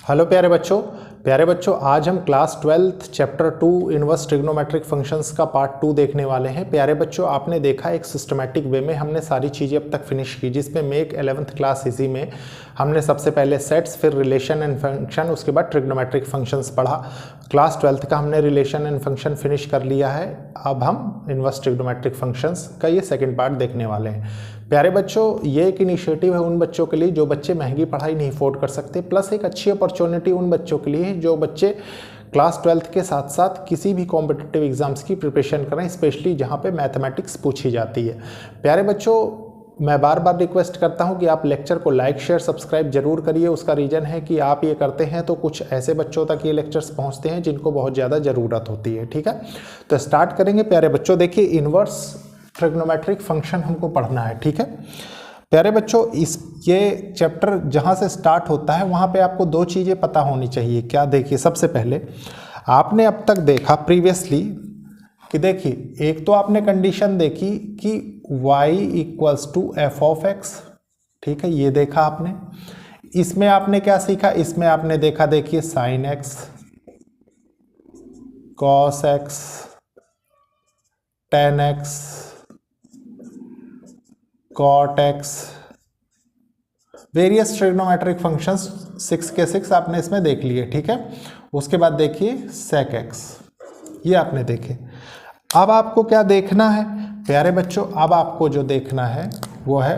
प्यारे बच्चों आज हम class 12 chapter 2 inverse trigonometric functions का पार्ट 2 देखने वाले हैं। प्यारे बच्चों, आपने देखा एक सिस्टमैटिक वे में हमने सारी चीज़ें अब तक फिनिश की, जिसमें मेक 11th क्लास इजी में हमने सबसे पहले सेट्स, फिर रिलेशन एंड फंक्शन, उसके बाद ट्रिग्नोमेट्रिक फंक्शंस पढ़ा। क्लास 12th का हमने रिलेशन एंड फंक्शन फिनिश कर लिया है। अब हम इनवर्स ट्रिग्नोमेट्रिक फंक्शंस का ये सेकेंड पार्ट देखने वाले हैं। प्यारे बच्चों, ये एक इनिशिएटिव है उन बच्चों के लिए जो बच्चे महंगी पढ़ाई नहीं अफोर्ड कर सकते, प्लस एक अच्छी अपॉर्चुनिटी उन बच्चों के लिए है जो बच्चे क्लास 12th के साथ साथ किसी भी कॉम्पिटिटिव एग्जाम्स की प्रिपरेशन करें, स्पेशली जहाँ पे मैथमेटिक्स पूछी जाती है। प्यारे बच्चों, मैं बार बार रिक्वेस्ट करता हूँ कि आप लेक्चर को लाइक शेयर सब्सक्राइब जरूर करिए। उसका रीज़न है कि आप ये करते हैं तो कुछ ऐसे बच्चों तक ये लेक्चर्स पहुँचते हैं जिनको बहुत ज़्यादा ज़रूरत होती है। ठीक है, तो स्टार्ट करेंगे। प्यारे बच्चों, देखिए इनवर्स ट्रिग्नोमेट्रिक फंक्शन हमको पढ़ना है। ठीक है प्यारे बच्चों, ये चैप्टर जहाँ से स्टार्ट होता है वहाँ पे आपको दो चीज़ें पता होनी चाहिए। क्या? देखिए, सबसे पहले आपने अब तक देखा प्रीवियसली कि देखिए एक तो आपने कंडीशन देखी कि y equals to F of x. ठीक है, ये देखा आपने। इसमें आपने क्या सीखा? इसमें आपने देखा, देखिए sine X, cos X, tan X, cot X, various trigonometric functions 6 के 6 आपने इसमें देख लिए। ठीक है, उसके बाद देखिए सेक एक्स, ये आपने देखे। अब आपको क्या देखना है प्यारे बच्चों? अब आपको जो देखना है वो है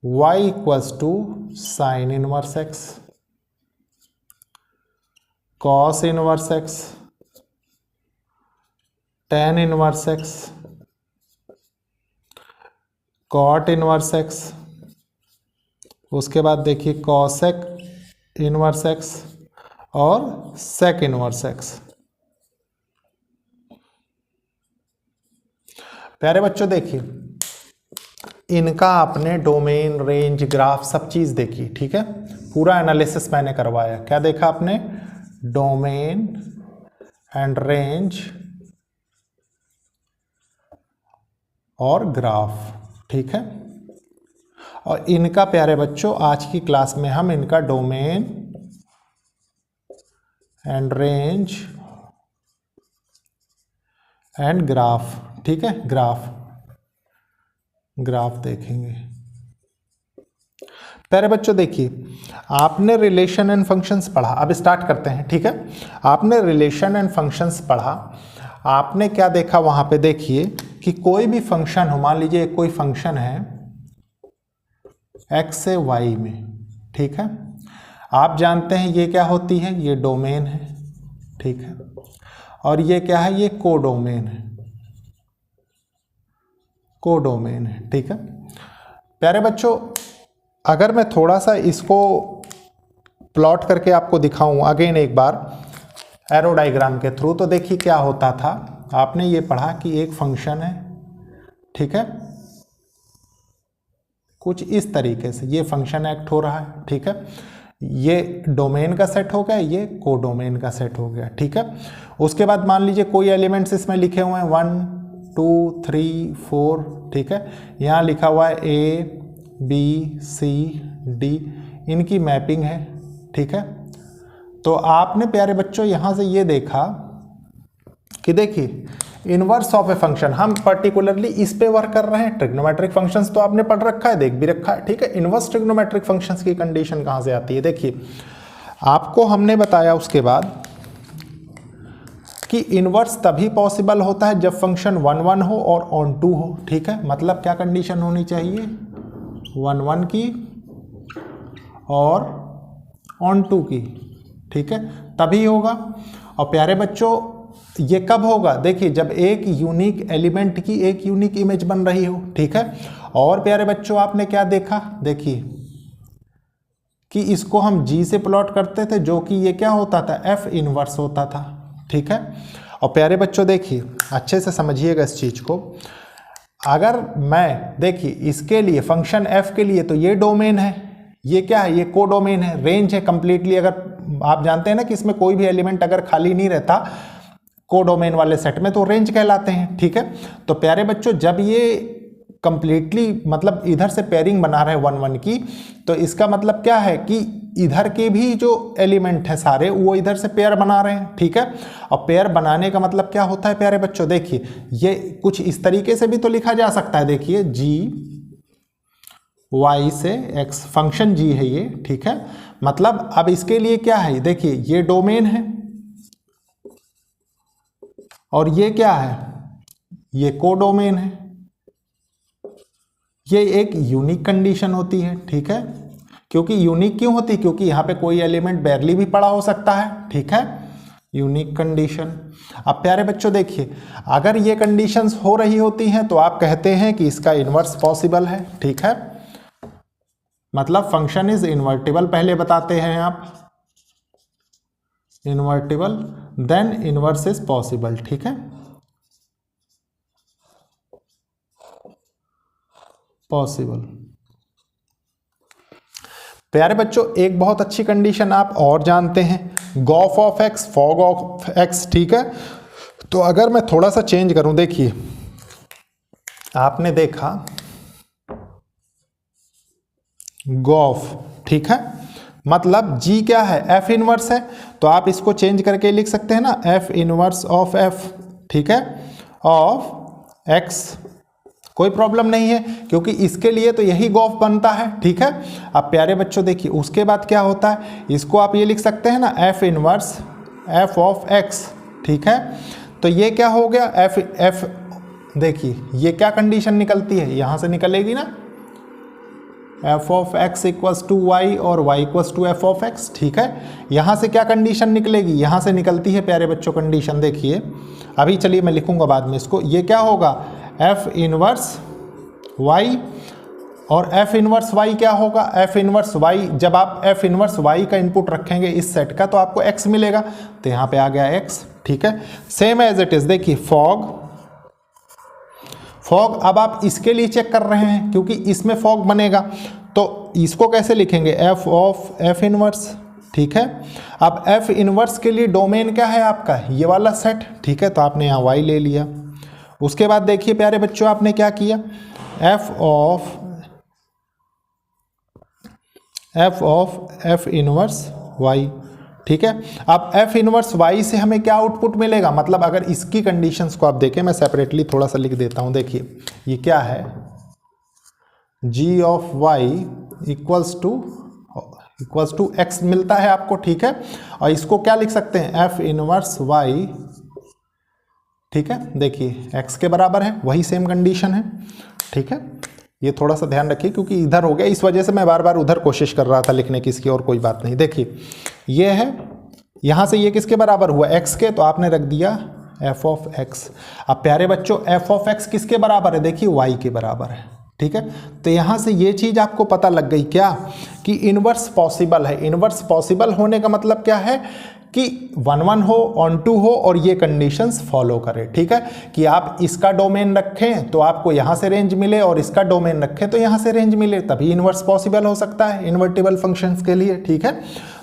y equals to sine inverse X, cos inverse X, tan inverse X, cot inverse X, उसके बाद देखिए कॉसेक इनवर्स एक्स और सेक इनवर्स एक्स। प्यारे बच्चों, देखिए इनका आपने डोमेन, रेंज, ग्राफ सब चीज देखी। ठीक है, पूरा एनालिसिस मैंने करवाया। क्या देखा आपने? डोमेन एंड रेंज और ग्राफ। ठीक है, और इनका प्यारे बच्चों आज की क्लास में हम इनका domain and range and graph, ठीक है, ग्राफ देखेंगे। प्यारे बच्चों देखिए, आपने रिलेशन एंड फंक्शंस पढ़ा। अब स्टार्ट करते हैं। ठीक है, आपने रिलेशन एंड फंक्शंस पढ़ा। आपने क्या देखा वहां पे? देखिए कि कोई भी फंक्शन हो, मान लीजिए कोई फंक्शन है x से y में। ठीक है, आप जानते हैं ये क्या होती है? ये डोमेन है। ठीक है, और ये क्या है? ये कोडोमेन है, कोडोमेन है। ठीक है प्यारे बच्चों, अगर मैं थोड़ा सा इसको प्लॉट करके आपको दिखाऊं अगेन एक बार एरो डायग्राम के थ्रू, तो देखिए क्या होता था। आपने ये पढ़ा कि एक फंक्शन है। ठीक है, कुछ इस तरीके से ये फंक्शन एक्ट हो रहा है। ठीक है, ये डोमेन का सेट हो गया, ये कोडोमेन का सेट हो गया। ठीक है, उसके बाद मान लीजिए कोई एलिमेंट्स इसमें लिखे हुए हैं 1 2 3 4। ठीक है, यहाँ लिखा हुआ है A B C D, इनकी मैपिंग है। ठीक है, तो आपने प्यारे बच्चों यहाँ से ये देखा कि देखिए इनवर्स ऑफ ए फंक्शन, हम पर्टिकुलरली इस पे वर्क कर रहे हैं। ट्रिग्नोमेट्रिक फंक्शंस तो आपने पढ़ रखा है, देख भी रखा है। ठीक है, इनवर्स ट्रिग्नोमेट्रिक फंक्शंस की कंडीशन कहाँ से आती है? देखिए आपको हमने बताया उसके बाद कि इनवर्स तभी पॉसिबल होता है जब फंक्शन 1 1 हो और ऑन 2 हो। ठीक है, मतलब क्या कंडीशन होनी चाहिए? 1 1 की और ऑन 2 की। ठीक है, तभी होगा। और प्यारे बच्चों ये कब होगा? देखिए जब एक यूनिक एलिमेंट की एक यूनिक इमेज बन रही हो। ठीक है, और प्यारे बच्चों आपने क्या देखा? देखिए कि इसको हम G से प्लॉट करते थे, जो कि ये क्या होता था? F इनवर्स होता था। ठीक है, और प्यारे बच्चों देखिए अच्छे से समझिएगा इस चीज को। अगर मैं देखिए इसके लिए फंक्शन F के लिए तो ये डोमेन है, ये क्या है? ये कोडोमेन है, रेंज है कंप्लीटली। अगर आप जानते हैं ना कि इसमें कोई भी एलिमेंट अगर खाली नहीं रहता कोडोमेन वाले सेट में तो रेंज कहलाते हैं। ठीक है, तो प्यारे बच्चों जब ये कंप्लीटली मतलब इधर से पेयरिंग बना रहे 1 1 की, तो इसका मतलब क्या है कि इधर के भी जो एलिमेंट है सारे वो इधर से पेयर बना रहे हैं, ठीक है। और पेयर बनाने का मतलब क्या होता है प्यारे बच्चों, देखिए ये कुछ इस तरीके से भी तो लिखा जा सकता है, देखिए जी वाई से एक्स, फंक्शन जी है ये, ठीक है। मतलब अब इसके लिए क्या है, देखिए ये डोमेन है और ये क्या है, ये कोडोमेन है। ये एक यूनिक कंडीशन होती है, ठीक है। क्योंकि यूनिक क्यों होती है, क्योंकि यहाँ पे कोई एलिमेंट बैरली भी पड़ा हो सकता है, ठीक है, यूनिक कंडीशन। अब प्यारे बच्चों देखिए, अगर ये कंडीशंस हो रही होती हैं तो आप कहते हैं कि इसका इन्वर्स पॉसिबल है, ठीक है। मतलब फंक्शन इज इन्वर्टिबल पहले बताते हैं आप, invertible, then inverse is possible, ठीक है, पॉसिबल। प्यारे बच्चों एक बहुत अच्छी कंडीशन आप और जानते हैं, Gauff of x, fog of x, ठीक है। तो अगर मैं थोड़ा सा चेंज करूं, देखिए आपने देखा गॉफ, ठीक है, मतलब जी क्या है, एफ इनवर्स है, तो आप इसको चेंज करके लिख सकते हैं ना, एफ इनवर्स ऑफ एफ, ठीक है, ऑफ एक्स। कोई प्रॉब्लम नहीं है क्योंकि इसके लिए तो यही गॉफ बनता है, ठीक है। अब प्यारे बच्चों देखिए उसके बाद क्या होता है, इसको आप ये लिख सकते हैं ना, F inverse F of x, ठीक है। तो ये क्या हो गया, एफ देखिए ये क्या कंडीशन निकलती है, यहां से निकलेगी ना, f of x equals to y और y equals to F of x, ठीक है। यहां से क्या कंडीशन निकलेगी, यहां से निकलती है प्यारे बच्चों कंडीशन, देखिए अभी चलिए मैं लिखूंगा बाद में इसको, ये क्या होगा, एफ इनवर्स वाई, और एफ इनवर्स वाई क्या होगा, एफ इनवर्स वाई, जब आप एफ इनवर्स वाई का इनपुट रखेंगे इस सेट का तो आपको एक्स मिलेगा, तो यहाँ पे आ गया एक्स, ठीक है। सेम एज इट इज, देखिए फॉग, फॉग अब आप इसके लिए चेक कर रहे हैं क्योंकि इसमें फॉग बनेगा, तो इसको कैसे लिखेंगे, एफ ऑफ एफ इनवर्स, ठीक है। अब एफ इनवर्स के लिए डोमेन क्या है आपका, ये वाला सेट, ठीक है, तो आपने यहाँ वाई ले लिया। उसके बाद देखिए प्यारे बच्चों आपने क्या किया, F of F inverse Y, ठीक है। अब एफ इनवर्स वाई से हमें क्या आउटपुट मिलेगा, मतलब अगर इसकी कंडीशंस को आप देखें, मैं सेपरेटली थोड़ा सा लिख देता हूं, देखिए ये क्या है, g of y equals to x मिलता है आपको, ठीक है। और इसको क्या लिख सकते हैं, एफ इनवर्स वाई, ठीक है, देखिए एक्स के बराबर है, वही सेम कंडीशन है, ठीक है। ये थोड़ा सा ध्यान रखिए क्योंकि इधर हो गया, इस वजह से मैं बार बार उधर कोशिश कर रहा था लिखने की, इसकी और कोई बात नहीं। देखिए ये है, यहाँ से ये किसके बराबर हुआ, एक्स के, तो आपने रख दिया एफ ऑफ एक्स। अब प्यारे बच्चों एफ ऑफ एक्स किसके बराबर है, देखिए वाई के बराबर है, ठीक है। तो यहाँ से ये चीज़ आपको पता लग गई क्या, कि इनवर्स पॉसिबल है। इनवर्स पॉसिबल होने का मतलब क्या है कि 1 1 हो, ऑन 2 हो और ये कंडीशंस फॉलो करें, ठीक है। कि आप इसका डोमेन रखें तो आपको यहाँ से रेंज मिले और इसका डोमेन रखें तो यहाँ से रेंज मिले, तभी इनवर्स पॉसिबल हो सकता है इन्वर्टिबल फंक्शंस के लिए, ठीक है।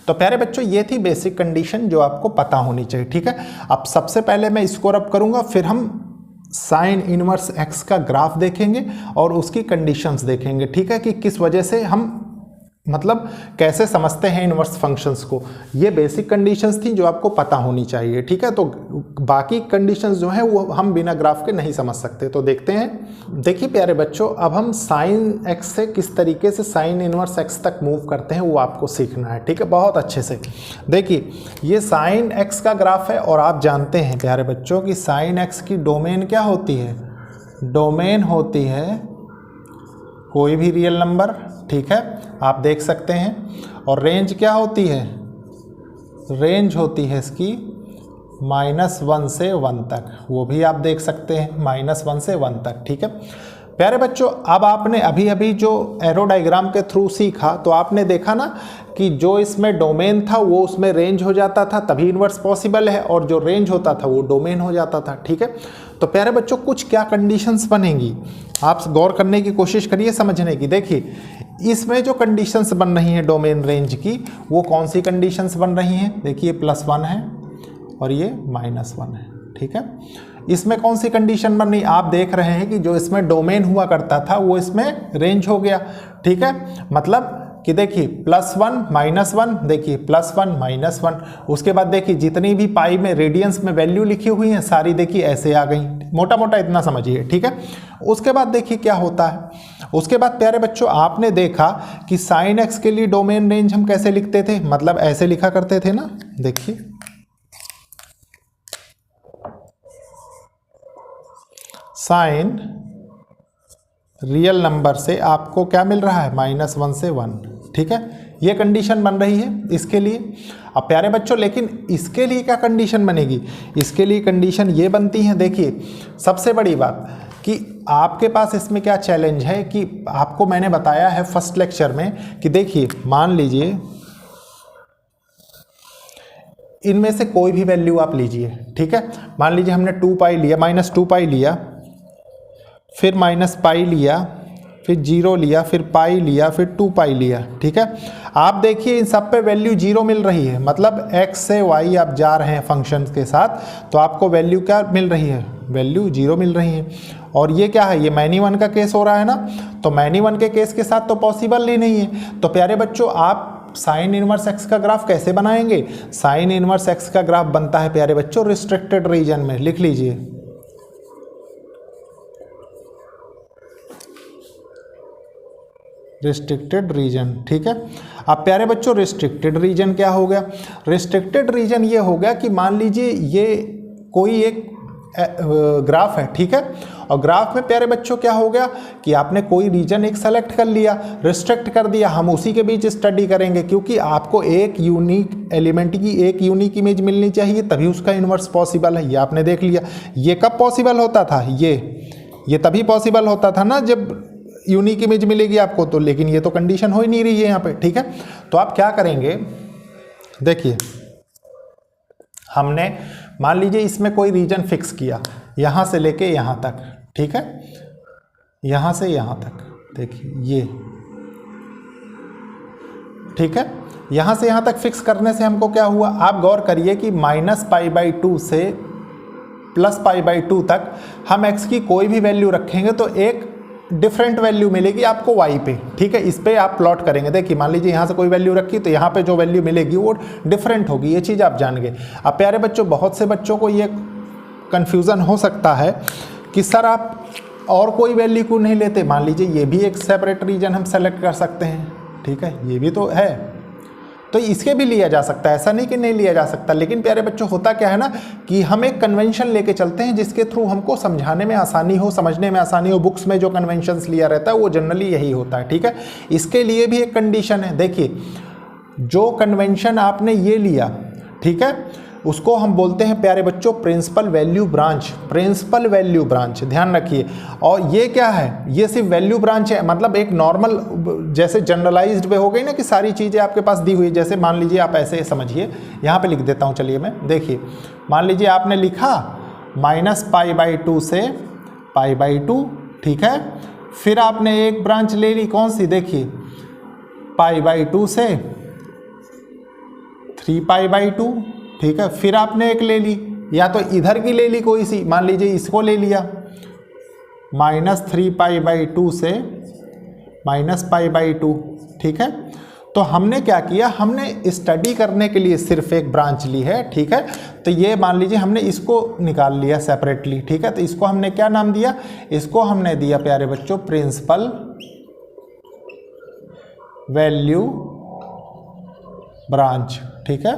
तो प्यारे बच्चों ये थी बेसिक कंडीशन जो आपको पता होनी चाहिए, ठीक है। अब सबसे पहले मैं इसको रब करूँगा, फिर हम साइन इनवर्स एक्स का ग्राफ देखेंगे और उसकी कंडीशंस देखेंगे, ठीक है, कि किस वजह से हम मतलब कैसे समझते हैं इनवर्स फंक्शंस को। ये बेसिक कंडीशंस थी जो आपको पता होनी चाहिए, ठीक है। तो बाकी कंडीशंस जो हैं वो हम बिना ग्राफ के नहीं समझ सकते, तो देखते हैं। देखिए प्यारे बच्चों, अब हम साइन एक्स से किस तरीके से साइन इनवर्स एक्स तक मूव करते हैं वो आपको सीखना है, ठीक है, बहुत अच्छे से। देखिए ये साइन एक्स का ग्राफ है और आप जानते हैं प्यारे बच्चों कि साइन एक्स की डोमेन क्या होती है, डोमेन होती है कोई भी रियल नंबर, ठीक है, आप देख सकते हैं। और रेंज क्या होती है, रेंज होती है इसकी -1 से 1 तक, वो भी आप देख सकते हैं -1 से 1 तक, ठीक है। प्यारे बच्चों अब आपने अभी अभी जो एरो डायग्राम के थ्रू सीखा तो आपने देखा ना कि जो इसमें डोमेन था वो उसमें रेंज हो जाता था, तभी इनवर्स पॉसिबल है, और जो रेंज होता था वो डोमेन हो जाता था, ठीक है। तो प्यारे बच्चों कुछ क्या कंडीशंस बनेंगी, आप गौर करने की कोशिश करिए समझने की। देखिए इसमें जो कंडीशंस बन रही हैं डोमेन रेंज की, वो कौन सी कंडीशंस बन रही हैं, देखिए +1 है और ये -1 है, ठीक है। इसमें कौन सी कंडीशन बन रही, आप देख रहे हैं कि जो इसमें डोमेन हुआ करता था वो इसमें रेंज हो गया, ठीक है। मतलब कि देखिए +1 -1, देखिए +1 -1, उसके बाद देखिए जितनी भी पाई में रेडियंस में वैल्यू लिखी हुई हैं सारी देखिए ऐसे आ गई, मोटा मोटा इतना समझिए, ठीक है। उसके बाद देखिए क्या होता है, उसके बाद प्यारे बच्चों आपने देखा कि sin x के लिए डोमेन रेंज हम कैसे लिखते थे, मतलब ऐसे लिखा करते थे ना, देखिए साइन रियल नंबर से आपको क्या मिल रहा है, -1 से 1, ठीक है। ये कंडीशन बन रही है इसके लिए। अब प्यारे बच्चों लेकिन इसके लिए क्या कंडीशन बनेगी, इसके लिए कंडीशन ये बनती है, देखिए सबसे बड़ी बात कि आपके पास इसमें क्या चैलेंज है कि आपको मैंने बताया है फर्स्ट लेक्चर में कि देखिए मान लीजिए इनमें से कोई भी वैल्यू आप लीजिए, ठीक है। मान लीजिए हमने 2π लिया, -2π लिया, फिर -π लिया, फिर 0 लिया, फिर π लिया, फिर 2π लिया, ठीक है। आप देखिए इन सब पे वैल्यू 0 मिल रही है, मतलब x से y आप जा रहे हैं फंक्शन के साथ तो आपको वैल्यू क्या मिल रही है, वैल्यू 0 मिल रही है। और ये क्या है, ये मैनी वन का केस हो रहा है ना, तो मैनी वन के केस के साथ तो पॉसिबल ही नहीं है। तो प्यारे बच्चों आप साइन इनवर्स x का ग्राफ कैसे बनाएंगे, साइन इनवर्स x का ग्राफ बनता है प्यारे बच्चों रिस्ट्रिक्टेड रीजन में, लिख लीजिए रिस्ट्रिक्टेड रीजन, ठीक है। अब प्यारे बच्चों रिस्ट्रिक्टेड रीजन क्या हो गया, रिस्ट्रिक्टेड रीजन ये हो गया कि मान लीजिए ये कोई एक ग्राफ है, ठीक है, और ग्राफ में प्यारे बच्चों क्या हो गया कि आपने कोई रीजन एक सेलेक्ट कर लिया, रिस्ट्रिक्ट कर दिया, हम उसी के बीच स्टडी करेंगे क्योंकि आपको एक यूनिक एलिमेंट की एक यूनिक इमेज मिलनी चाहिए तभी उसका इन्वर्स पॉसिबल है। ये आपने देख लिया, ये कब पॉसिबल होता था, ये तभी पॉसिबल होता था ना जब यूनिक इमेज मिलेगी आपको, तो लेकिन ये तो कंडीशन हो ही नहीं रही है यहाँ पे, ठीक है। तो आप क्या करेंगे, देखिए हमने मान लीजिए इसमें कोई रीजन फिक्स किया यहाँ से लेके यहाँ तक, ठीक है, यहाँ से यहाँ तक, देखिए ये, ठीक है। यहाँ से यहाँ तक फिक्स करने से हमको क्या हुआ, आप गौर करिए कि -π/2 से +π/2 तक हम x की कोई भी वैल्यू रखेंगे तो एक डिफरेंट वैल्यू मिलेगी आपको y पे, ठीक है। इस पे आप प्लॉट करेंगे, देखिए मान लीजिए यहाँ से कोई वैल्यू रखी तो यहाँ पे जो वैल्यू मिलेगी वो डिफरेंट होगी, ये चीज़ आप जान गए। अब प्यारे बच्चों बहुत से बच्चों को ये कन्फ्यूज़न हो सकता है कि सर आप और कोई वैल्यू क्यों नहीं लेते, मान लीजिए ये भी एक सेपरेट रीजन हम सेलेक्ट कर सकते हैं, ठीक है, ये भी तो है, तो इसके भी लिया जा सकता है, ऐसा नहीं कि नहीं लिया जा सकता। लेकिन प्यारे बच्चों होता क्या है ना कि हम एक कन्वेंशन लेके चलते हैं जिसके थ्रू हमको समझाने में आसानी हो, समझने में आसानी हो। बुक्स में जो कन्वेंशंस लिया रहता है वो जनरली यही होता है, ठीक है। इसके लिए भी एक कंडीशन है, देखिए जो कन्वेंशन आपने ये लिया, ठीक है, उसको हम बोलते हैं प्यारे बच्चों principal value branch, principal value branch, ध्यान रखिए। और ये क्या है, ये सिर्फ वैल्यू ब्रांच है, मतलब एक नॉर्मल जैसे जनरलाइज्ड वे हो गई ना कि सारी चीज़ें आपके पास दी हुई, जैसे मान लीजिए आप ऐसे समझिए, यहाँ पे लिख देता हूँ, चलिए मैं, देखिए मान लीजिए आपने लिखा -π/2 से π/2, ठीक है, फिर आपने एक ब्रांच ले ली, कौन सी, देखिए π/2 से 3π/2, ठीक है, फिर आपने एक ले ली, या तो इधर की ले ली कोई सी, मान लीजिए इसको ले लिया -3π/2 से -π/2, ठीक है। तो हमने क्या किया, हमने स्टडी करने के लिए सिर्फ एक ब्रांच ली है, ठीक है। तो ये मान लीजिए हमने इसको निकाल लिया सेपरेटली, ठीक है। तो इसको हमने क्या नाम दिया, इसको हमने दिया प्यारे बच्चों प्रिंसिपल वैल्यू ब्रांच, ठीक है,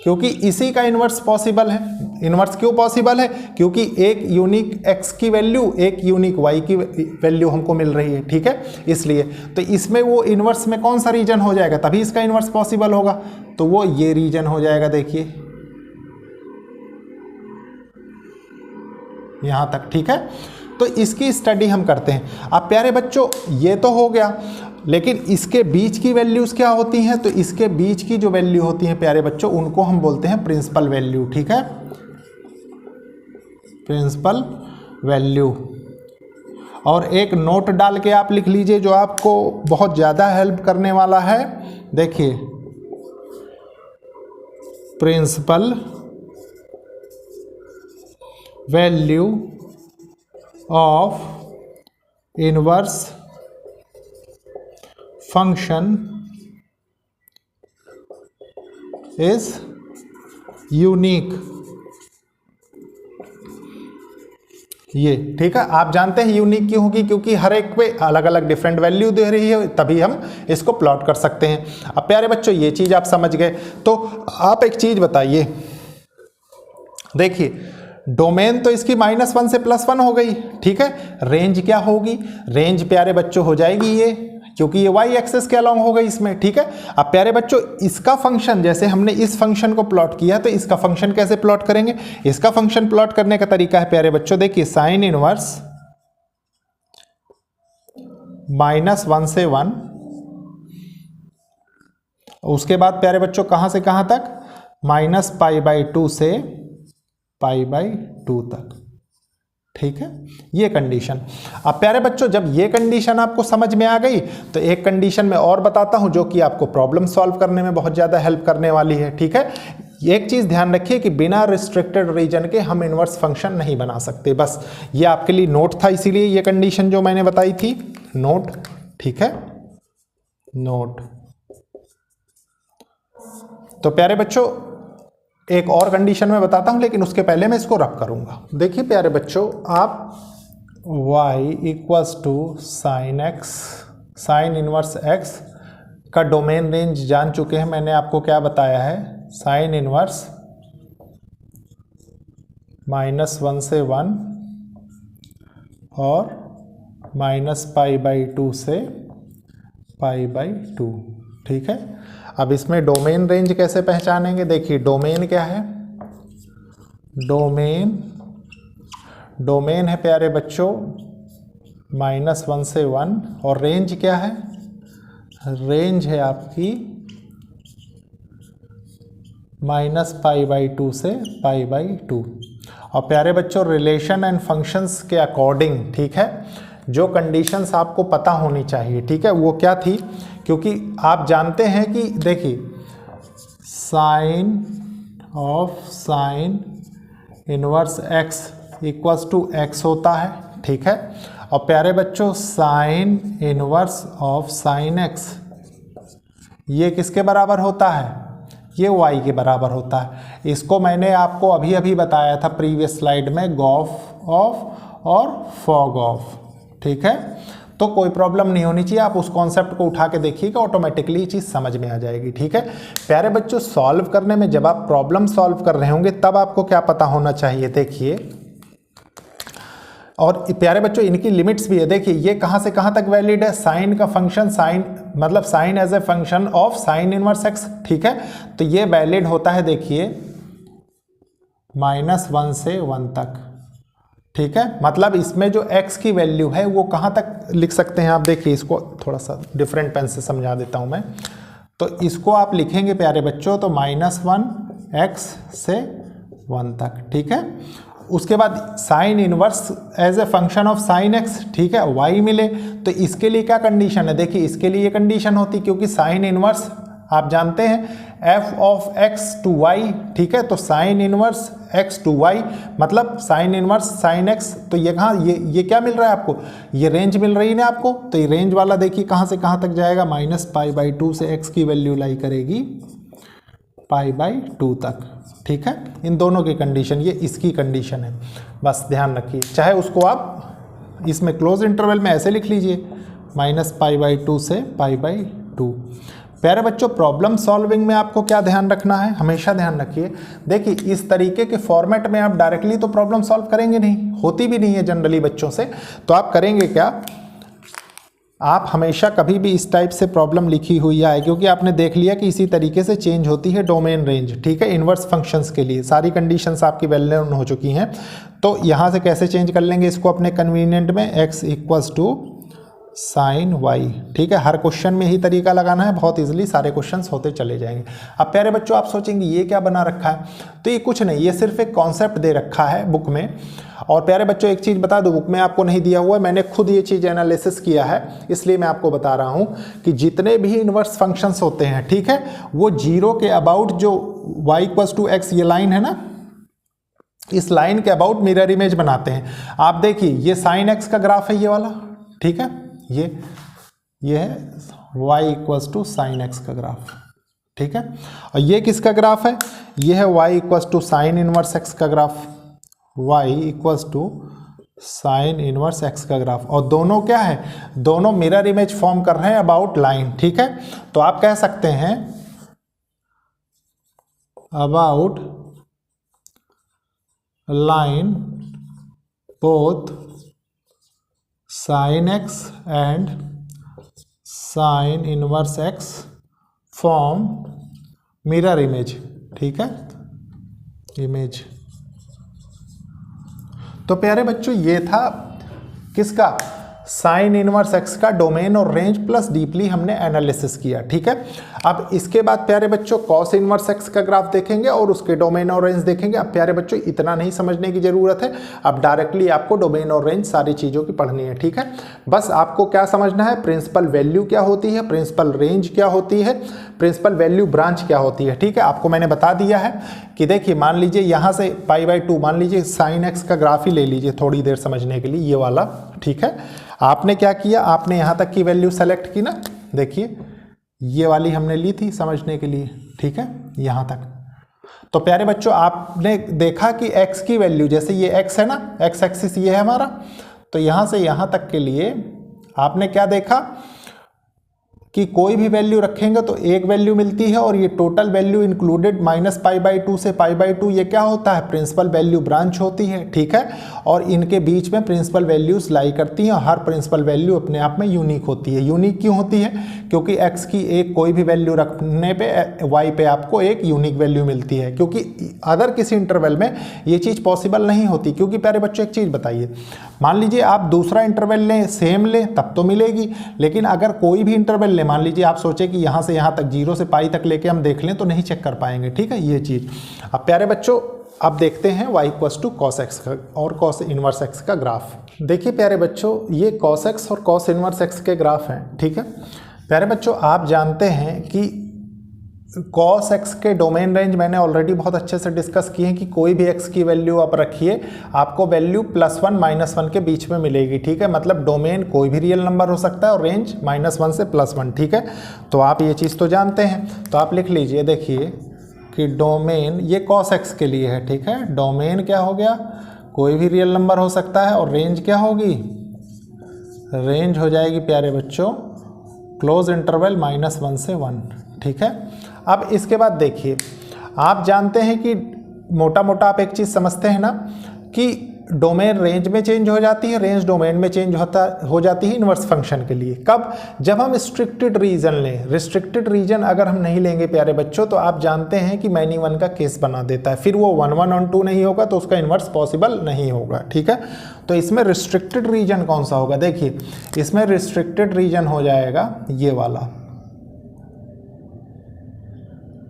क्योंकि इसी का इन्वर्स पॉसिबल है। इन्वर्स क्यों पॉसिबल है, क्योंकि एक यूनिक x की वैल्यू एक यूनिक y की वैल्यू हमको मिल रही है, ठीक है, इसलिए। तो इसमें वो इन्वर्स में कौन सा रीजन हो जाएगा, तभी इसका इन्वर्स पॉसिबल होगा, तो वो ये रीजन हो जाएगा, देखिए यहाँ तक, ठीक है। तो इसकी स्टडी हम करते हैं। अब प्यारे बच्चों ये तो हो गया, लेकिन इसके बीच की वैल्यूज़ क्या होती हैं, तो इसके बीच की जो वैल्यू होती हैं प्यारे बच्चों उनको हम बोलते हैं प्रिंसिपल वैल्यू, ठीक है, प्रिंसिपल वैल्यू। और एक नोट डाल के आप लिख लीजिए जो आपको बहुत ज़्यादा हेल्प करने वाला है, देखिए principal value of inverse function is unique. ये ठीक है, आप जानते हैं यूनिक क्यों होगी, क्योंकि हर एक पे अलग अलग डिफरेंट वैल्यू दे रही है, तभी हम इसको प्लॉट कर सकते हैं। अब प्यारे बच्चों ये चीज आप समझ गए, तो आप एक चीज बताइए, देखिए डोमेन तो इसकी -1 से +1 हो गई, ठीक है। रेंज क्या होगी, रेंज प्यारे बच्चों हो जाएगी ये, क्योंकि ये y एक्सेस के अलोंग हो गई इसमें, ठीक है। अब प्यारे बच्चों इसका फंक्शन, जैसे हमने इस फंक्शन को प्लॉट किया तो इसका फंक्शन कैसे प्लॉट करेंगे, इसका फंक्शन प्लॉट करने का तरीका है प्यारे बच्चों, देखिए साइन इनवर्स -1 से 1, उसके बाद प्यारे बच्चों कहां से कहां तक, -π/2 से π/2 तक, ठीक है, ये कंडीशन। अब प्यारे बच्चों जब ये कंडीशन आपको समझ में आ गई तो एक कंडीशन में और बताता हूं जो कि आपको प्रॉब्लम सॉल्व करने में बहुत ज़्यादा हेल्प करने वाली है, ठीक है। एक चीज़ ध्यान रखिए कि बिना रिस्ट्रिक्टेड रीजन के हम इनवर्स फंक्शन नहीं बना सकते, बस ये आपके लिए नोट था, इसीलिए ये कंडीशन जो मैंने बताई थी नोट, ठीक है, नोट। तो प्यारे बच्चों एक और कंडीशन में बताता हूं, लेकिन उसके पहले मैं इसको रब करूंगा। देखिए प्यारे बच्चों, आप y = sin x, sign inverse x का डोमेन रेंज जान चुके हैं। मैंने आपको क्या बताया है, साइन इनवर्स -1 से 1 और -π/2 से π/2, ठीक है। अब इसमें डोमेन रेंज कैसे पहचानेंगे, देखिए डोमेन क्या है, डोमेन है प्यारे बच्चों -1 से 1, और रेंज क्या है, रेंज है आपकी -π/2 से π/2। और प्यारे बच्चों रिलेशन एंड फंक्शंस के अकॉर्डिंग, ठीक है, जो कंडीशंस आपको पता होनी चाहिए, ठीक है, वो क्या थी, क्योंकि आप जानते हैं कि देखिए sine of sine inverse x = x होता है, ठीक है। और प्यारे बच्चों sine inverse of sine x ये किसके बराबर होता है, ये y के बराबर होता है। इसको मैंने आपको अभी अभी बताया था प्रीवियस स्लाइड में, गॉफ ऑफ और फॉग ऑफ, ठीक है। तो कोई प्रॉब्लम नहीं होनी चाहिए, आप उस कॉन्सेप्ट को उठा के देखिएगा, ऑटोमेटिकली ये चीज़ समझ में आ जाएगी, ठीक है। प्यारे बच्चों सॉल्व करने में, जब आप प्रॉब्लम सॉल्व कर रहे होंगे तब आपको क्या पता होना चाहिए, देखिए, और प्यारे बच्चों इनकी लिमिट्स भी है। देखिए ये कहाँ से कहाँ तक वैलिड है, साइन का फंक्शन, साइन मतलब sine as a function of sine inverse x, ठीक है, तो ये वैलिड होता है, देखिए -1 से 1 तक, ठीक है। मतलब इसमें जो x की वैल्यू है वो कहाँ तक लिख सकते हैं आप, देखिए इसको थोड़ा सा डिफरेंट पेन से समझा देता हूँ मैं। तो इसको आप लिखेंगे प्यारे बच्चों तो -1x से 1 तक, ठीक है। उसके बाद sine inverse as a function of sine x, ठीक है, y मिले, तो इसके लिए क्या कंडीशन है, देखिए इसके लिए ये कंडीशन होती, क्योंकि साइन इनवर्स आप जानते हैं f of x to y, ठीक है, तो sine inverse x to y मतलब साइन इनवर्स साइन x, तो ये कहाँ, ये क्या मिल रहा है आपको, ये रेंज मिल रही है ना आपको, तो ये रेंज वाला देखिए कहाँ से कहाँ तक जाएगा, -π/2 से x की वैल्यू लाई करेगी π/2 तक, ठीक है। इन दोनों की कंडीशन, ये इसकी कंडीशन है, बस ध्यान रखिए, चाहे उसको आप इसमें क्लोज इंटरवल में ऐसे लिख लीजिए -π/2 से π/2। प्यारे बच्चों प्रॉब्लम सॉल्विंग में आपको क्या ध्यान रखना है, हमेशा ध्यान रखिए, देखिए इस तरीके के फॉर्मेट में आप डायरेक्टली तो प्रॉब्लम सॉल्व करेंगे नहीं, होती भी नहीं है जनरली बच्चों से, तो आप करेंगे क्या, आप हमेशा कभी भी इस टाइप से प्रॉब्लम लिखी हुई आए, क्योंकि आपने देख लिया कि इसी तरीके से चेंज होती है डोमेन रेंज, ठीक है, इन्वर्स फंक्शंस के लिए सारी कंडीशंस आपकी वेल नोन हो चुकी हैं। तो यहाँ से कैसे चेंज कर लेंगे इसको अपने कन्वीनियंट में, x = साइन y, ठीक है, हर क्वेश्चन में ही तरीका लगाना है, बहुत इजीली सारे क्वेश्चंस होते चले जाएंगे। अब प्यारे बच्चों आप सोचेंगे ये क्या बना रखा है, तो ये कुछ नहीं, ये सिर्फ एक कॉन्सेप्ट दे रखा है बुक में। और प्यारे बच्चों एक चीज़ बता दो, बुक में आपको नहीं दिया हुआ है, मैंने खुद ये चीज़ एनालिसिस किया है, इसलिए मैं आपको बता रहा हूँ कि जितने भी इन्वर्स फंक्शंस होते हैं, ठीक है, वो 0 के अबाउट, जो y = x ये लाइन है ना, इस लाइन के अबाउट मिरर इमेज बनाते हैं। आप देखिए ये साइन x का ग्राफ है ये वाला, ठीक है, ये ये है y equals to sine X का ग्राफ, ठीक है। और ये किसका ग्राफ है, ये है y equals to sine inverse x का graph, y equals to sine inverse x का ग्राफ। और दोनों क्या है, दोनों मिरर इमेज फॉर्म कर रहे हैं अबाउट लाइन, ठीक है। तो आप कह सकते हैं about line both sine x and sign inverse x form mirror image, ठीक है, इमेज। तो प्यारे बच्चों ये था किसका, साइन इनवर्स एक्स का डोमेन और रेंज प्लस डीपली हमने एनालिसिस किया, ठीक है। अब इसके बाद प्यारे बच्चों कॉस इनवर्स एक्स का ग्राफ देखेंगे और उसके डोमेन और रेंज देखेंगे। अब प्यारे बच्चों इतना नहीं समझने की जरूरत है, अब डायरेक्टली आपको डोमेन और रेंज सारी चीज़ों की पढ़नी है, ठीक है। बस आपको क्या समझना है, प्रिंसिपल वैल्यू क्या होती है, प्रिंसिपल रेंज क्या होती है, प्रिंसिपल वैल्यू ब्रांच क्या होती है, ठीक है। आपको मैंने बता दिया है कि देखिए मान लीजिए यहाँ से π/2 मान लीजिए साइन एक्स का ग्राफ ही ले लीजिए थोड़ी देर समझने के लिए, ये वाला, ठीक है। आपने क्या किया, आपने यहाँ तक की वैल्यू सेलेक्ट की ना, देखिए ये वाली हमने ली थी समझने के लिए, ठीक है, यहाँ तक। तो प्यारे बच्चों आपने देखा कि x की वैल्यू, जैसे ये x है ना, x एक्सिस ये है हमारा, तो यहाँ से यहाँ तक के लिए आपने क्या देखा कि कोई भी वैल्यू रखेंगे तो एक वैल्यू मिलती है, और ये टोटल वैल्यू इंक्लूडेड -π/2 से π/2 ये क्या होता है, प्रिंसिपल वैल्यू ब्रांच होती है, ठीक है। और इनके बीच में प्रिंसिपल वैल्यूज लाई करती हैं, और हर प्रिंसिपल वैल्यू अपने आप में यूनिक होती है। यूनिक क्यों होती है, क्योंकि x की एक कोई भी वैल्यू रखने पे y पे आपको एक यूनिक वैल्यू मिलती है, क्योंकि अदर किसी इंटरवल में ये चीज़ पॉसिबल नहीं होती। क्योंकि प्यारे बच्चों एक चीज़ बताइए, मान लीजिए आप दूसरा इंटरवल लें, सेम लें, तब तो मिलेगी, लेकिन अगर कोई भी इंटरवल मान लीजिए आप सोचे कि यहाँ से यहाँ तक 0 से π तक लेके हम देख लें तो नहीं चेक कर पाएंगे, ठीक है, ये चीज़। अब प्यारे बच्चों अब देखते हैं y equals to cos X का और कॉस इनवर्स एक्स का ग्राफ। देखिए प्यारे बच्चों ये कॉस एक्स और कॉस इनवर्स एक्स के ग्राफ हैं, ठीक है। प्यारे बच्चों आप जानते हैं कि कॉस एक्स के डोमेन रेंज मैंने ऑलरेडी बहुत अच्छे से डिस्कस किए हैं कि कोई भी एक्स की वैल्यू आप रखिए, आपको वैल्यू +1 -1 के बीच में मिलेगी, ठीक है। मतलब डोमेन कोई भी रियल नंबर हो सकता है और रेंज -1 से +1, ठीक है। तो आप ये चीज़ तो जानते हैं, तो आप लिख लीजिए, देखिए कि डोमेन ये कॉस एक्स के लिए है, ठीक है। डोमेन क्या हो गया, कोई भी रियल नंबर हो सकता है, और रेंज क्या होगी, रेंज हो जाएगी प्यारे बच्चों क्लोज इंटरवल -1 से 1, ठीक है। अब इसके बाद देखिए, आप जानते हैं कि मोटा मोटा आप एक चीज़ समझते हैं ना कि डोमेन रेंज में चेंज हो जाती है, रेंज डोमेन में चेंज हो जाती है इनवर्स फंक्शन के लिए। कब, जब हम रिस्ट्रिक्टेड रीजन लें। रिस्ट्रिक्टेड रीजन अगर हम नहीं लेंगे प्यारे बच्चों तो आप जानते हैं कि मैनी वन का केस बना देता है, फिर वो 1 1 और 2 नहीं होगा तो उसका इन्वर्स पॉसिबल नहीं होगा, ठीक है। तो इसमें रिस्ट्रिक्टेड रीजन कौन सा होगा, देखिए इसमें रिस्ट्रिक्टेड रीजन हो जाएगा ये वाला,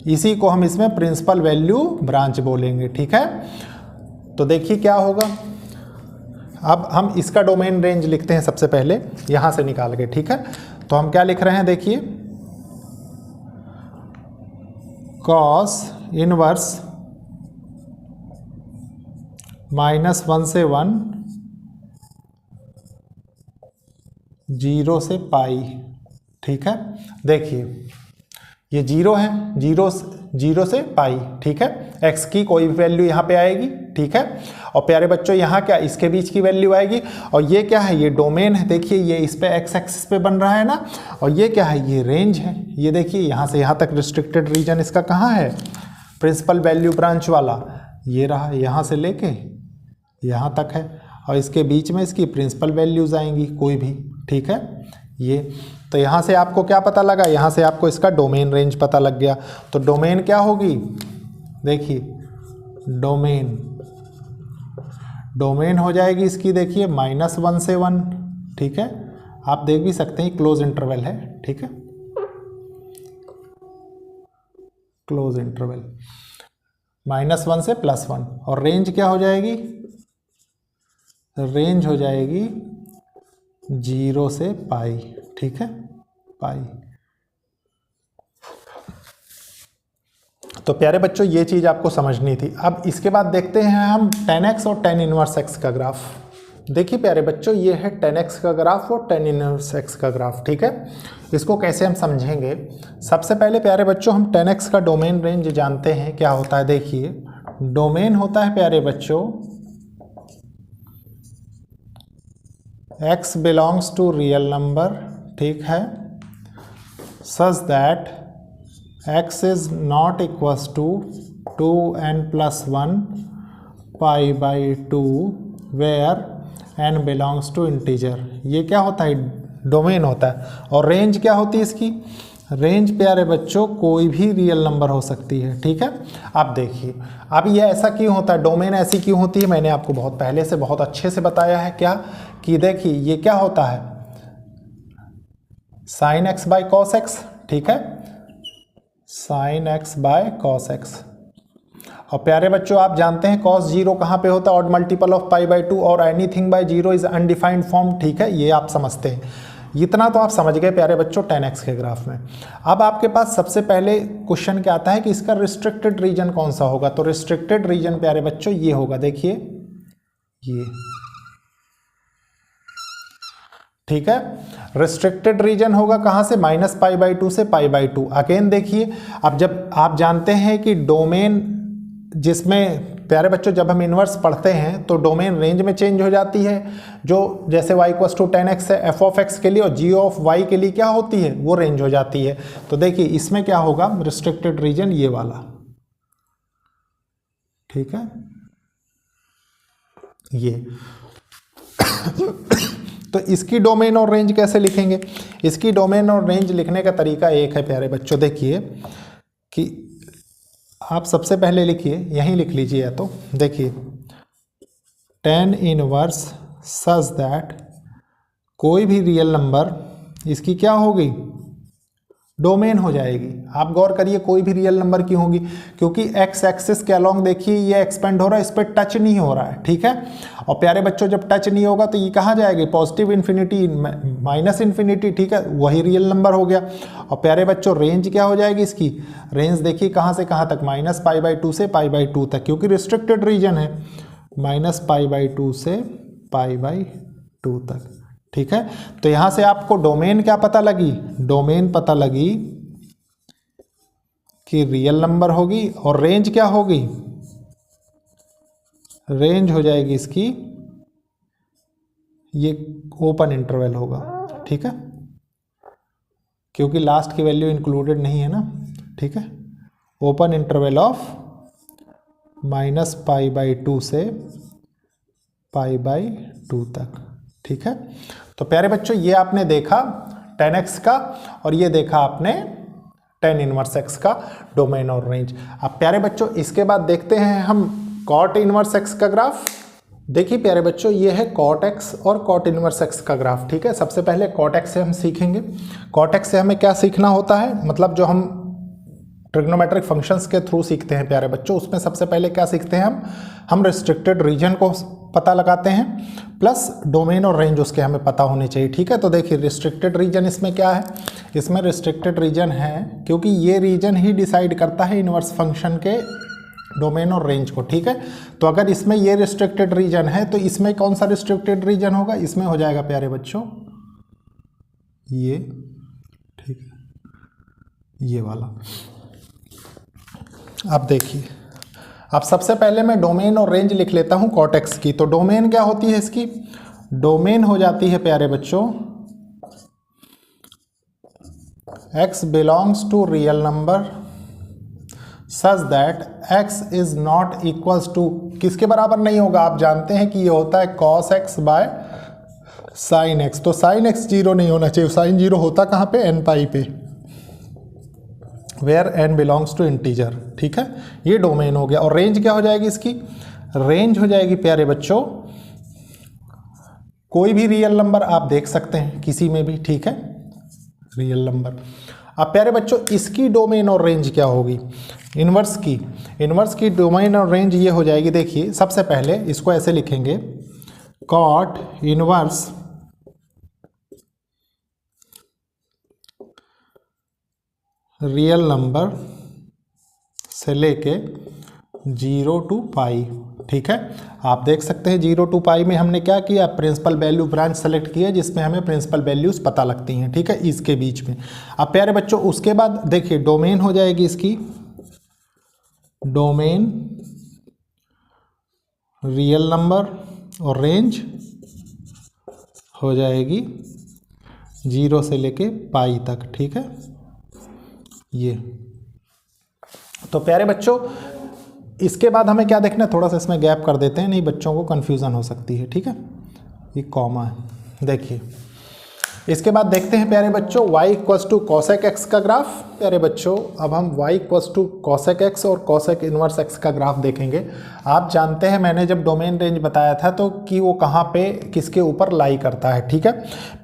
इसी को हम इसमें प्रिंसिपल वैल्यू ब्रांच बोलेंगे, ठीक है। तो देखिए क्या होगा, अब हम इसका डोमेन रेंज लिखते हैं सबसे पहले यहां से निकाल के, ठीक है। तो हम क्या लिख रहे हैं, देखिए कॉस इनवर्स -1 से 1 0 से π, ठीक है। देखिए ये 0 है, 0 से π, ठीक है। x की कोई भी वैल्यू यहाँ पे आएगी, ठीक है। और प्यारे बच्चों यहाँ क्या, इसके बीच की वैल्यू आएगी, और ये क्या है, ये डोमेन है, देखिए ये इस पे x एक्सिस पे बन रहा है ना, और ये क्या है, ये रेंज है। ये देखिए यहाँ से यहाँ तक रिस्ट्रिक्टेड रीजन इसका कहाँ है, प्रिंसिपल वैल्यू ब्रांच वाला ये रहा, यहाँ से लेके यहाँ तक है, और इसके बीच में इसकी प्रिंसिपल वैल्यूज आएंगी कोई भी, ठीक है। ये तो यहाँ से आपको क्या पता लगा, यहाँ से आपको इसका डोमेन रेंज पता लग गया। तो डोमेन क्या होगी, देखिए डोमेन हो जाएगी इसकी, देखिए -1 से 1, ठीक है। आप देख भी सकते हैं क्लोज इंटरवल है, ठीक है, क्लोज इंटरवल -1 से +1। और रेंज क्या हो जाएगी, रेंज हो जाएगी 0 से π, ठीक है, π। तो प्यारे बच्चों ये चीज़ आपको समझनी थी। अब इसके बाद देखते हैं हम tan x और tan इनवर्स x का ग्राफ। देखिए प्यारे बच्चों, ये है 10x का ग्राफ और 10 इनवर्स x का ग्राफ, ठीक है। इसको कैसे हम समझेंगे, सबसे पहले प्यारे बच्चों हम 10x का डोमेन रेंज जानते हैं क्या होता है। देखिए डोमेन होता है प्यारे बच्चों x belongs to real number, ठीक है, such that x is not equals to 2n+1 pi by 2 where n belongs to integer. ये क्या होता है, डोमेन होता है। और रेंज क्या होती है इसकी, रेंज प्यारे बच्चों कोई भी रियल नंबर हो सकती है, ठीक है। अब देखिए अब ये ऐसा क्यों होता है, डोमेन ऐसी क्यों होती है, मैंने आपको बहुत पहले से बहुत अच्छे से बताया है क्या, कि देखिए ये क्या होता है sine x by cos x, ठीक है, sine x by cos X. और प्यारे बच्चों आप जानते हैं कॉस जीरो कहाँ पे होता है, odd multiple of pi by 2, और anything by zero is undefined form, ठीक है, ये आप समझते हैं। इतना तो आप समझ गए प्यारे बच्चों 10x के ग्राफ में। अब आपके पास सबसे पहले क्वेश्चन क्या आता है कि इसका रिस्ट्रिक्टेड रीजन कौन सा होगा, तो रिस्ट्रिक्टेड रीजन प्यारे बच्चों ये होगा, देखिए ये, ठीक है, रिस्ट्रिक्टेड रीजन होगा कहां से, -π/2 से π/2। अगेन देखिए अब जब आप जानते हैं कि डोमेन जिसमें प्यारे बच्चों जब हम इन्वर्स पढ़ते हैं तो डोमेन रेंज में चेंज हो जाती है, जो जैसे y = 10x है f ऑफ x के लिए और g ऑफ y के लिए क्या होती है, वो रेंज हो जाती है। तो देखिए इसमें क्या होगा, रिस्ट्रिक्टेड रीजन ये वाला, ठीक है, ये तो इसकी डोमेन और रेंज कैसे लिखेंगे, इसकी डोमेन और रेंज लिखने का तरीका एक है प्यारे बच्चों। देखिए कि आप सबसे पहले लिखिए, यहीं लिख लीजिए, तो देखिए 10 इनवर्स सच दैट कोई भी रियल नंबर इसकी क्या होगी, डोमेन हो जाएगी। आप गौर करिए कोई भी रियल नंबर की होगी, क्योंकि एक्स एक्सिस के अलोंग देखिए ये एक्सपेंड हो रहा है, इस पर टच नहीं हो रहा है, ठीक है। और प्यारे बच्चों जब टच नहीं होगा तो ये कहाँ जाएगी, पॉजिटिव इन्फिनिटी माइनस इन्फिनिटी, ठीक है, वही रियल नंबर हो गया। और प्यारे बच्चों रेंज क्या हो जाएगी इसकी, रेंज देखिए कहाँ से कहाँ तक, -π/2 से π/2 तक, क्योंकि रिस्ट्रिक्टेड रीजन है, -π/2 से π/2 तक, ठीक है। तो यहां से आपको डोमेन क्या पता लगी, डोमेन पता लगी कि रियल नंबर होगी, और रेंज क्या होगी, रेंज हो जाएगी इसकी ये ओपन इंटरवल होगा, ठीक है, क्योंकि लास्ट की वैल्यू इंक्लूडेड नहीं है ना, ठीक है, ओपन इंटरवल ऑफ -π/2 से π/2 तक, ठीक है। तो प्यारे बच्चों ये आपने देखा 10x का, और ये देखा आपने 10 इनवर्स x का डोमेन और रेंज। अब प्यारे बच्चों इसके बाद देखते हैं हम cot इनवर्स x का ग्राफ। देखिए प्यारे बच्चों ये है cot x और cot इनवर्स x का ग्राफ, ठीक है। सबसे पहले cot x से हम सीखेंगे। cot x से हमें क्या सीखना होता है, मतलब जो हम ट्रिग्नोमेट्रिक फंक्शंस के थ्रू सीखते हैं प्यारे बच्चों, उसमें सबसे पहले क्या सीखते हैं हम रिस्ट्रिक्टेड रीजन को पता लगाते हैं, प्लस डोमेन और रेंज उसके हमें पता होने चाहिए, ठीक है। तो देखिए रिस्ट्रिक्टेड रीजन इसमें क्या है, इसमें रिस्ट्रिक्टेड रीजन है क्योंकि ये रीजन ही डिसाइड करता है इनवर्स फंक्शन के डोमेन और रेंज को, ठीक है। तो अगर इसमें ये रिस्ट्रिक्टेड रीजन है तो इसमें कौन सा रिस्ट्रिक्टेड रीजन होगा, इसमें हो जाएगा प्यारे बच्चों ये, ठीक है, ये वाला। अब देखिए अब सबसे पहले मैं डोमेन और रेंज लिख लेता हूं cot x की। तो डोमेन क्या होती है इसकी, डोमेन हो जाती है प्यारे बच्चों x belongs to real number such that x is not equals to, किसके बराबर नहीं होगा, आप जानते हैं कि ये होता है cos x by sine x। तो साइन x 0 नहीं होना चाहिए, साइन 0 होता कहाँ पे, n पे, where n belongs to integer, ठीक है। ये डोमेन हो गया। और रेंज क्या हो जाएगी इसकी, रेंज हो जाएगी प्यारे बच्चों कोई भी रियल नंबर आप देख सकते हैं किसी में भी, ठीक है, रियल नंबर। अब प्यारे बच्चों इसकी डोमेन और रेंज क्या होगी, इनवर्स की डोमेन और रेंज ये हो जाएगी। देखिए सबसे पहले इसको ऐसे लिखेंगे, cot इनवर्स रियल नंबर से लेके 0 to π, ठीक है, आप देख सकते हैं 0 to पाई में हमने क्या किया, प्रिंसिपल वैल्यू ब्रांच सेलेक्ट किया जिसमें हमें प्रिंसिपल वैल्यूज पता लगती हैं। ठीक है, इसके बीच में। अब प्यारे बच्चों उसके बाद देखिए डोमेन हो जाएगी इसकी, डोमेन रियल नंबर, और रेंज हो जाएगी 0 से लेके पाई तक। ठीक है, ये तो प्यारे बच्चों इसके बाद हमें क्या देखना है, थोड़ा सा इसमें गैप कर देते हैं, नहीं बच्चों को कन्फ्यूज़न हो सकती है। ठीक है, ये कॉमा है। देखिए इसके बाद देखते हैं प्यारे बच्चों y equals to cosec X का ग्राफ। प्यारे बच्चों अब हम y equals to cosec X और कॉसेक इनवर्स एक्स का ग्राफ देखेंगे। आप जानते हैं मैंने जब डोमेन रेंज बताया था तो कि वो कहाँ पे किसके ऊपर लाई करता है। ठीक है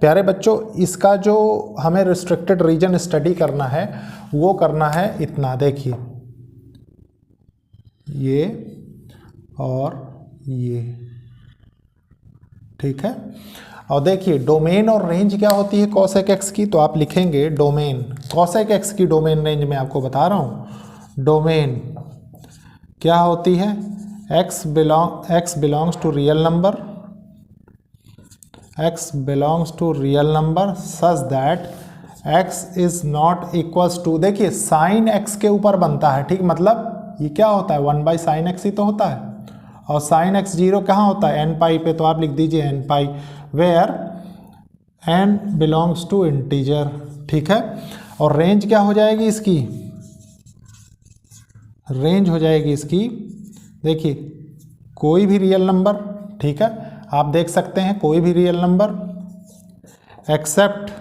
प्यारे बच्चों, इसका जो हमें रिस्ट्रिक्टेड रीजन स्टडी करना है वो करना है इतना, देखिए ये और ये। ठीक है, और देखिए डोमेन और रेंज क्या होती है कॉसेक एक्स की, तो आप लिखेंगे डोमेन, कॉसेक एक्स की डोमेन रेंज मैं आपको बता रहा हूँ। डोमेन क्या होती है, x belongs to real number, x belongs to real number such that x is not equals to, देखिए साइन x के ऊपर बनता है। ठीक, मतलब ये क्या होता है 1/sin x ही तो होता है, और sin x 0 कहाँ होता है n पाई पे, तो आप लिख दीजिए n pi, where n belongs to integer. ठीक है, और रेंज क्या हो जाएगी इसकी, रेंज हो जाएगी इसकी, देखिए कोई भी रियल नंबर। ठीक है, आप देख सकते हैं कोई भी रियल नंबर एक्सेप्ट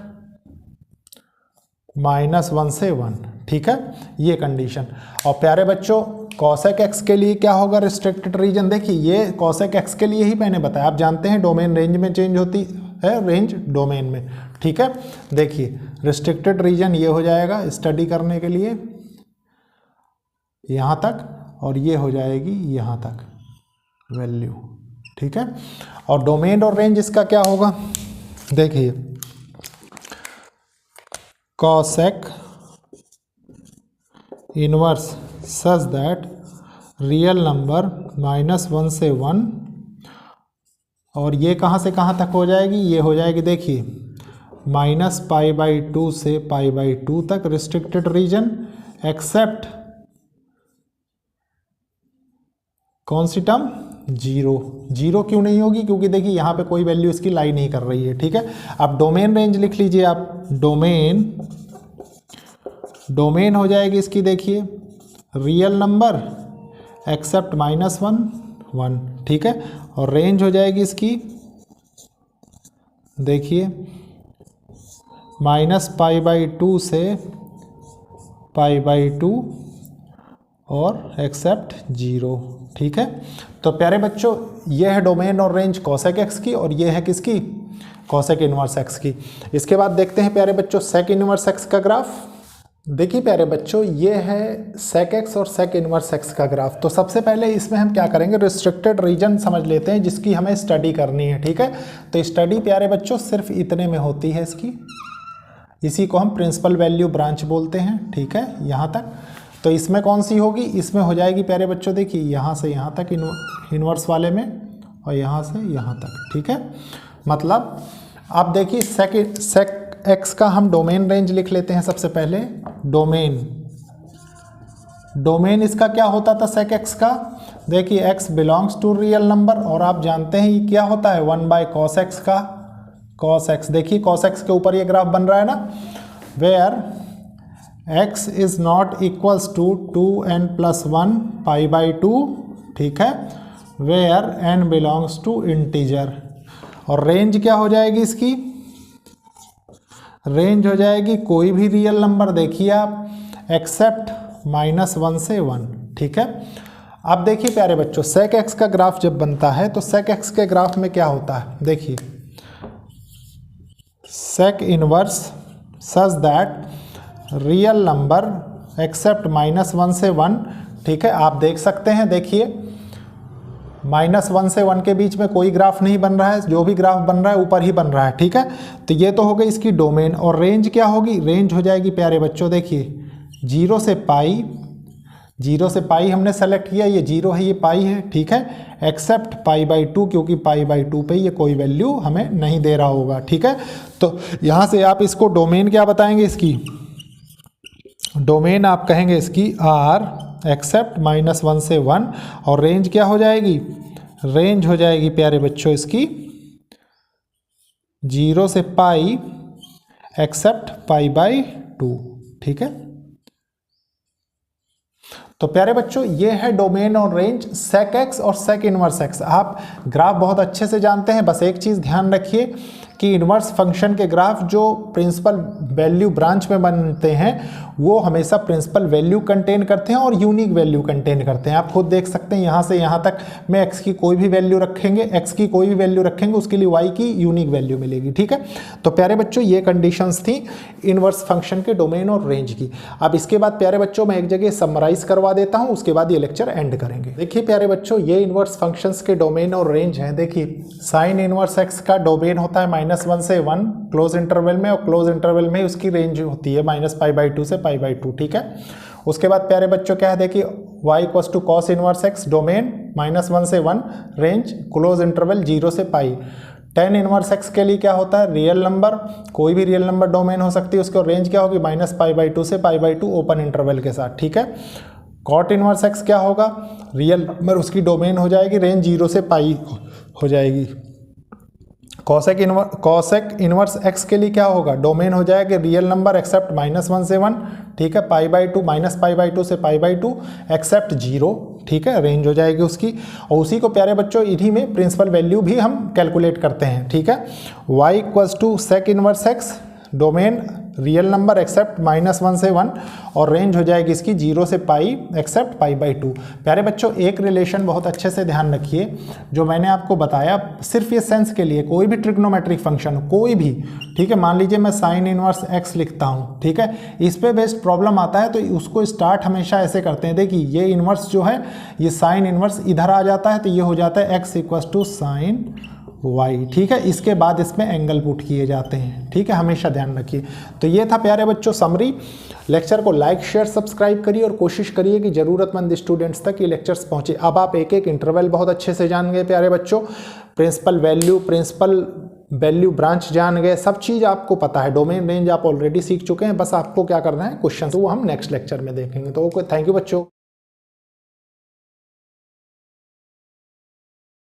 -1 से 1। ठीक है, ये कंडीशन। और प्यारे बच्चों कॉसेक एक्स के लिए क्या होगा रिस्ट्रिक्टेड रीजन, देखिए ये कॉसेक एक्स के लिए ही मैंने बताया, आप जानते हैं डोमेन रेंज में चेंज होती है, रेंज डोमेन में। ठीक है, देखिए रिस्ट्रिक्टेड रीजन ये हो जाएगा स्टडी करने के लिए यहाँ तक, और ये हो जाएगी यहाँ तक वैल्यू। ठीक है, और डोमेन और रेंज इसका क्या होगा, देखिए cosec inverse such that real number -1 से 1, और ये कहाँ से कहाँ तक हो जाएगी, ये हो जाएगी देखिए -π/2 से π/2 तक रिस्ट्रिक्टेड रीजन, एक्सेप्ट कौन सी टर्म 0 क्यों नहीं होगी, क्योंकि देखिए यहाँ पे कोई वैल्यू इसकी लाई नहीं कर रही है। ठीक है, अब डोमेन रेंज लिख लीजिए आप, डोमेन हो जाएगी इसकी, देखिए रियल नंबर एक्सेप्ट -1 ठीक है, और रेंज हो जाएगी इसकी देखिए -π/2 से π/2 और एक्सेप्ट 0। ठीक है, तो प्यारे बच्चों ये है डोमेन और रेंज कॉसेक एक्स की, और ये है किसकी, कॉसेक इनवर्स एक्स की। इसके बाद देखते हैं प्यारे बच्चों सेक इनवर्स एक्स का ग्राफ। देखिए प्यारे बच्चों ये है सेक एक्स और सेक इनवर्स एक्स का ग्राफ। तो सबसे पहले इसमें हम क्या करेंगे, रिस्ट्रिक्टेड रीजन समझ लेते हैं जिसकी हमें स्टडी करनी है। ठीक है, तो स्टडी प्यारे बच्चों सिर्फ इतने में होती है इसकी, इसी को हम प्रिंसिपल वैल्यू ब्रांच बोलते हैं। ठीक है, यहाँ तक। तो इसमें कौन सी होगी, इसमें हो जाएगी प्यारे बच्चों देखिए यहाँ से यहाँ तक इनवर्स वाले में, और यहाँ से यहाँ तक। ठीक है, मतलब आप देखिए सेक एक्स का हम डोमेन रेंज लिख लेते हैं सबसे पहले। डोमेन इसका क्या होता था सेक एक्स का, देखिए x belongs to real number, और आप जानते हैं ये क्या होता है 1/cos x का cos x। देखिए cos x के ऊपर ये ग्राफ बन रहा है ना, where x is not equals to 2n+1 π/2। ठीक है, where n belongs to integer, और रेंज क्या हो जाएगी इसकी, रेंज हो जाएगी कोई भी रियल नंबर देखिए आप एक्सेप्ट -1 से 1। ठीक है, अब देखिए प्यारे बच्चों सेक एक्स का ग्राफ जब बनता है तो सेक एक्स के ग्राफ में क्या होता है, देखिए sec inverse such that real number except -1 से 1। ठीक है, आप देख सकते हैं देखिए -1 से 1 के बीच में कोई ग्राफ नहीं बन रहा है, जो भी ग्राफ बन रहा है ऊपर ही बन रहा है। ठीक है, तो ये तो हो गई इसकी डोमेन, और रेंज क्या होगी, रेंज हो जाएगी प्यारे बच्चों देखिए 0 से पाई 0 से पाई हमने सेलेक्ट किया, ये 0 है ये पाई है, ठीक है, एक्सेप्ट π/2 क्योंकि π/2 पे ये कोई वैल्यू हमें नहीं दे रहा होगा, ठीक है। तो यहाँ से आप इसको डोमेन क्या बताएंगे, इसकी डोमेन आप कहेंगे इसकी R एक्सेप्ट -1 से 1, और रेंज क्या हो जाएगी, रेंज हो जाएगी प्यारे बच्चों इसकी 0 से पाई एक्सेप्ट π/2, ठीक है। तो प्यारे बच्चों ये है डोमेन और रेंज सेक एक्स और सेक इनवर्स एक्स। आप ग्राफ बहुत अच्छे से जानते हैं, बस एक चीज़ ध्यान रखिए कि इनवर्स फंक्शन के ग्राफ जो प्रिंसिपल वैल्यू ब्रांच में बनते हैं वो हमेशा प्रिंसिपल वैल्यू कंटेन करते हैं और यूनिक वैल्यू कंटेन करते हैं। आप खुद देख सकते हैं यहाँ से यहाँ तक में एक्स की कोई भी वैल्यू रखेंगे, एक्स की कोई भी वैल्यू रखेंगे उसके लिए वाई की यूनिक वैल्यू मिलेगी, ठीक है। तो प्यारे बच्चों ये कंडीशंस थी इनवर्स फंक्शन के डोमेन और रेंज की। अब इसके बाद प्यारे बच्चों मैं एक जगह समराइज करवा देता हूँ, उसके बाद ये लेक्चर एंड करेंगे। देखिए प्यारे बच्चों ये इनवर्स फंक्शंस के डोमेन और रेंज हैं। देखिए साइन इनवर्स एक्स का डोमेन होता है -1 से 1 क्लोज इंटरवल में, और क्लोज इंटरवल में उसकी रेंज होती है -π/2 से π/2, ठीक है। उसके बाद प्यारे बच्चों क्या है, देखिए y = cos inverse x, domain -1 से 1, रेंज क्लोज इंटरवल 0 से पाई। tan इनवर्स x के लिए क्या होता है, रियल नंबर, कोई भी रियल नंबर डोमेन हो सकती है, उसकी रेंज क्या होगी -π/2 से π/2 ओपन इंटरवल के साथ, ठीक है। cot इनवर्स x क्या होगा, रियल नंबर, उसकी डोमेन हो जाएगी रेंज 0 से पाई हो जाएगी। कॉसेक इनवर्स x के लिए क्या होगा, डोमेन हो जाएगा रियल नंबर एक्सेप्ट -1 से 1, ठीक है, π/2 -π/2 से π/2 एक्सेप्ट 0, ठीक है, रेंज हो जाएगी उसकी। और उसी को प्यारे बच्चों इन्हीं में प्रिंसिपल वैल्यू भी हम कैलकुलेट करते हैं, ठीक है। y = sec inverse x, domain real number except -1 से 1, और रेंज हो जाएगी इसकी 0 से पाई एक्सेप्ट π/2। प्यारे बच्चों एक रिलेशन बहुत अच्छे से ध्यान रखिए, जो मैंने आपको बताया सिर्फ ये सेंस के लिए, कोई भी ट्रिग्नोमेट्रिक फंक्शन कोई भी, ठीक है, मान लीजिए मैं साइन इनवर्स x लिखता हूँ, ठीक है, इस पे बेस्ड प्रॉब्लम आता है तो उसको स्टार्ट हमेशा ऐसे करते हैं। देखिए ये इनवर्स जो है ये साइन इनवर्स इधर आ जाता है तो ये हो जाता है x = sin y, ठीक है। इसके बाद इसमें एंगल पुट किए जाते हैं, ठीक है, हमेशा ध्यान रखिए। तो ये था प्यारे बच्चों समरी। लेक्चर को लाइक शेयर सब्सक्राइब करिए और कोशिश करिए कि ज़रूरतमंद स्टूडेंट्स तक ये लेक्चर्स पहुँचे। अब आप एक एक इंटरवल बहुत अच्छे से जान गए प्यारे बच्चों, प्रिंसिपल वैल्यू ब्रांच जान गए, सब चीज़ आपको पता है, डोमेन रेंज आप ऑलरेडी सीख चुके हैं। बस आपको क्या करना है, क्वेश्चन वो हम नेक्स्ट लेक्चर में देखेंगे। तो थैंक यू बच्चों।